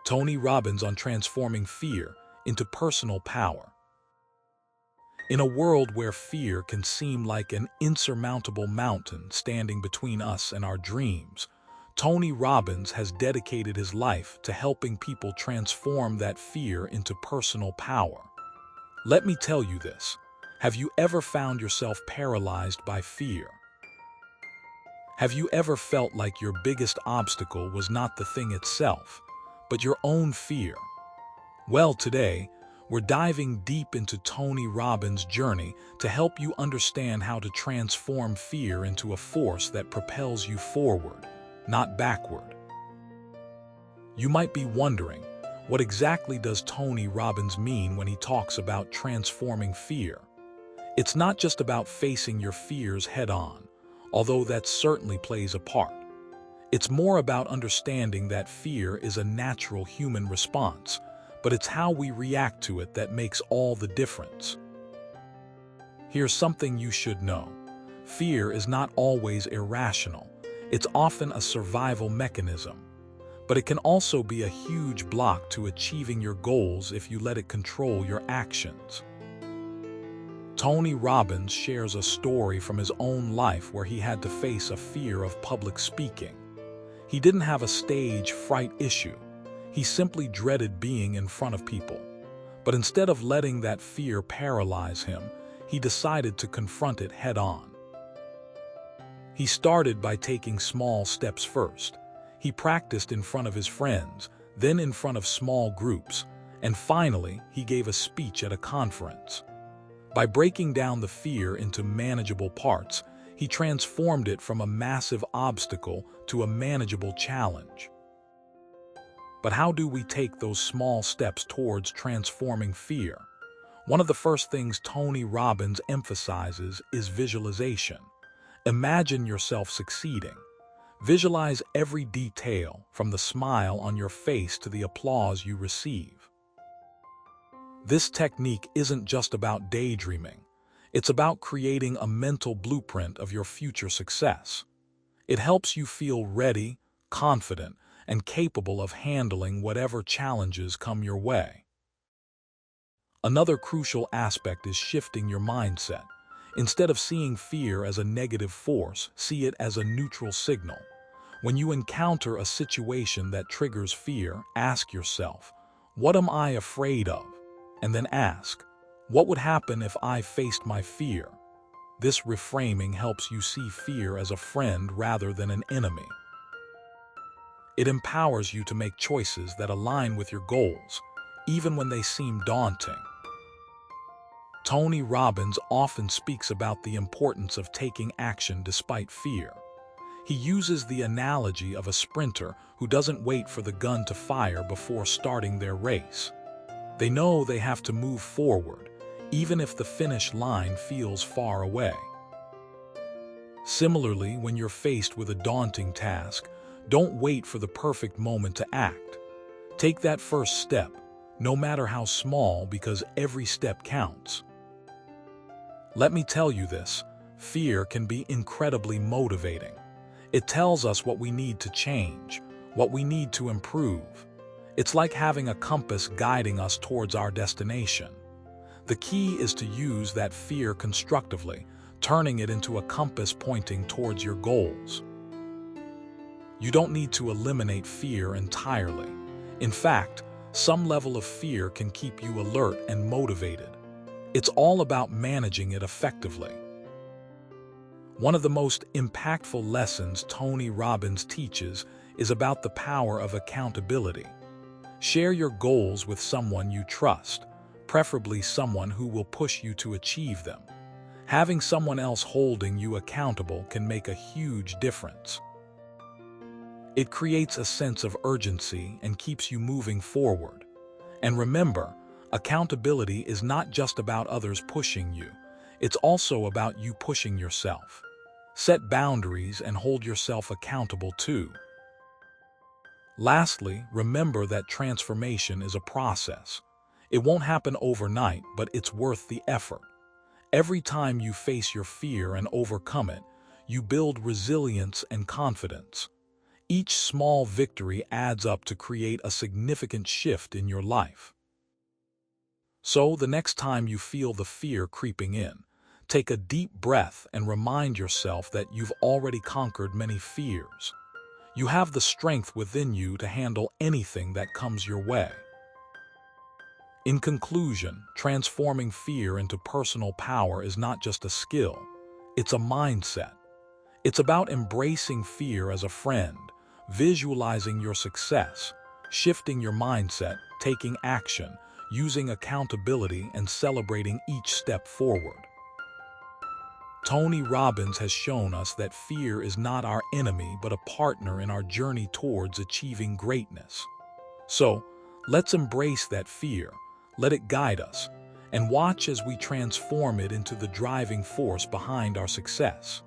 Tony Robbins on transforming fear into personal power. In a world where fear can seem like an insurmountable mountain standing between us and our dreams, Tony Robbins has dedicated his life to helping people transform that fear into personal power. Let me tell you this. Have you ever found yourself paralyzed by fear? Have you ever felt like your biggest obstacle was not the thing itself, but your own fear? Well, today, we're diving deep into Tony Robbins' journey to help you understand how to transform fear into a force that propels you forward, not backward. You might be wondering, what exactly does Tony Robbins mean when he talks about transforming fear? It's not just about facing your fears head-on, although that certainly plays a part. It's more about understanding that fear is a natural human response, but it's how we react to it that makes all the difference. Here's something you should know. Fear is not always irrational. It's often a survival mechanism, but it can also be a huge block to achieving your goals if you let it control your actions. Tony Robbins shares a story from his own life where he had to face a fear of public speaking. He didn't have a stage fright issue. He simply dreaded being in front of people. But instead of letting that fear paralyze him, he decided to confront it head-on. He started by taking small steps first. He practiced in front of his friends, then in front of small groups, and finally, he gave a speech at a conference. By breaking down the fear into manageable parts, he transformed it from a massive obstacle to a manageable challenge. But how do we take those small steps towards transforming fear? One of the first things Tony Robbins emphasizes is visualization. Imagine yourself succeeding. Visualize every detail, from the smile on your face to the applause you receive. This technique isn't just about daydreaming. It's about creating a mental blueprint of your future success. It helps you feel ready, confident, and capable of handling whatever challenges come your way. Another crucial aspect is shifting your mindset. Instead of seeing fear as a negative force, see it as a neutral signal. When you encounter a situation that triggers fear, ask yourself, "What am I afraid of?" And then ask, "What would happen if I faced my fear?" This reframing helps you see fear as a friend rather than an enemy. It empowers you to make choices that align with your goals, even when they seem daunting. Tony Robbins often speaks about the importance of taking action despite fear. He uses the analogy of a sprinter who doesn't wait for the gun to fire before starting their race. They know they have to move forward, even if the finish line feels far away. Similarly, when you're faced with a daunting task, don't wait for the perfect moment to act. Take that first step, no matter how small, because every step counts. Let me tell you this, fear can be incredibly motivating. It tells us what we need to change, what we need to improve. It's like having a compass guiding us towards our destination. The key is to use that fear constructively, turning it into a compass pointing towards your goals. You don't need to eliminate fear entirely. In fact, some level of fear can keep you alert and motivated. It's all about managing it effectively. One of the most impactful lessons Tony Robbins teaches is about the power of accountability. Share your goals with someone you trust, preferably someone who will push you to achieve them. Having someone else holding you accountable can make a huge difference. It creates a sense of urgency and keeps you moving forward. And remember, accountability is not just about others pushing you. It's also about you pushing yourself. Set boundaries and hold yourself accountable too. Lastly, remember that transformation is a process. It won't happen overnight, but it's worth the effort. Every time you face your fear and overcome it, you build resilience and confidence. Each small victory adds up to create a significant shift in your life. So, the next time you feel the fear creeping in, take a deep breath and remind yourself that you've already conquered many fears. You have the strength within you to handle anything that comes your way. In conclusion, transforming fear into personal power is not just a skill, it's a mindset. It's about embracing fear as a friend, visualizing your success, shifting your mindset, taking action, using accountability, and celebrating each step forward. Tony Robbins has shown us that fear is not our enemy but a partner in our journey towards achieving greatness. So, let's embrace that fear, let it guide us, and watch as we transform it into the driving force behind our success.